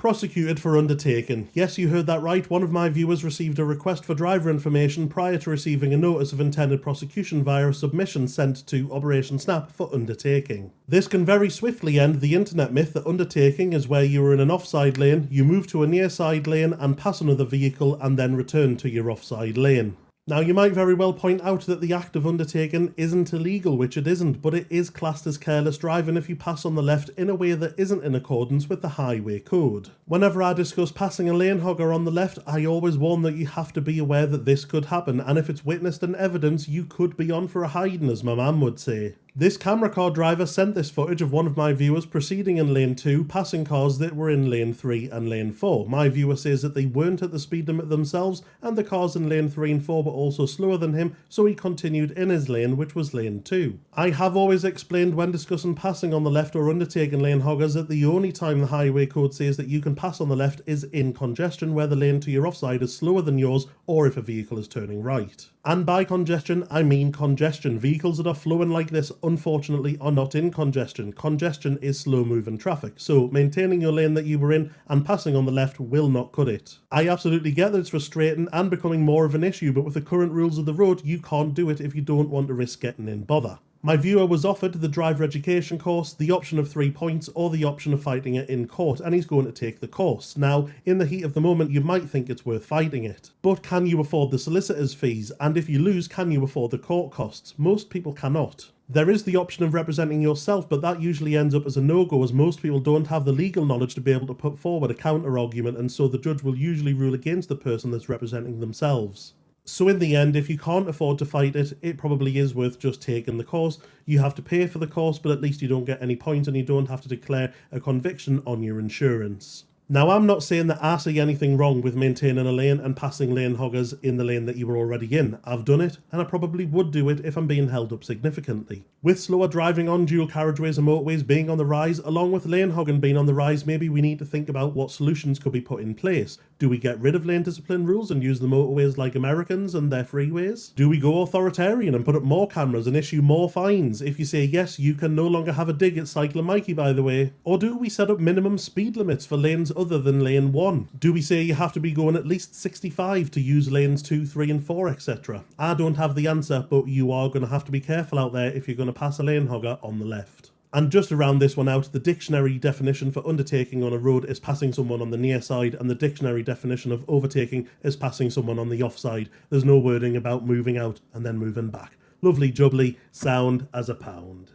Prosecuted for undertaking. Yes, you heard that right. One of my viewers received a request for driver information prior to receiving a notice of intended prosecution via a submission sent to Operation Snap for undertaking. This can very swiftly end the internet myth that undertaking is where you are in an offside lane, you move to a near side lane and pass another vehicle and then return to your offside lane. Now, you might very well point out that the act of undertaking isn't illegal, which it isn't, but it is classed as careless driving if you pass on the left in a way that isn't in accordance with the highway code. Whenever I discuss passing a lane hogger on the left, I always warn that you have to be aware that this could happen, and if it's witnessed in evidence, you could be on for a hiding, as my mum would say. This camera car driver sent this footage of one of my viewers proceeding in lane 2, passing cars that were in lane 3 and lane 4. My viewer says that they weren't at the speed limit themselves, and the cars in lane 3 and 4 were also slower than him, so he continued in his lane, which was lane 2. I have always explained when discussing passing on the left or undertaking lane hoggers that the only time the highway code says that you can pass on the left is in congestion, where the lane to your offside is slower than yours, or if a vehicle is turning right. And by congestion, I mean congestion. Vehicles that are flowing like this, unfortunately, are not in congestion. Congestion is slow-moving traffic, so maintaining your lane that you were in and passing on the left will not cut it. I absolutely get that it's frustrating and becoming more of an issue, but with the current rules of the road, you can't do it if you don't want to risk getting in bother. My viewer was offered the driver education course, the option of 3 points, or the option of fighting it in court, and he's going to take the course. Now, in the heat of the moment, you might think it's worth fighting it. But can you afford the solicitor's fees? And if you lose, can you afford the court costs? Most people cannot. There is the option of representing yourself, but that usually ends up as a no-go, as most people don't have the legal knowledge to be able to put forward a counter-argument, and so the judge will usually rule against the person that's representing themselves. So in the end, if you can't afford to fight it, it probably is worth just taking the course. You have to pay for the course, but at least you don't get any points and you don't have to declare a conviction on your insurance. Now, I'm not saying that I see anything wrong with maintaining a lane and passing lane hoggers in the lane that you were already in. I've done it, and I probably would do it if I'm being held up significantly. With slower driving on dual carriageways and motorways being on the rise, along with lane hogging being on the rise, maybe we need to think about what solutions could be put in place. Do we get rid of lane discipline rules and use the motorways like Americans and their freeways? Do we go authoritarian and put up more cameras and issue more fines? If you say yes, you can no longer have a dig at Cycler Mikey, by the way. Or do we set up minimum speed limits for lanes other than lane 1? Do we say you have to be going at least 65 to use lanes 2, 3 and 4, etc.? I don't have the answer, but you are going to have to be careful out there if you're going to pass a lane hogger on the left. And just to round this one out, the dictionary definition for undertaking on a road is passing someone on the near side, and the dictionary definition of overtaking is passing someone on the offside. There's no wording about moving out and then moving back. Lovely jubbly, sound as a pound.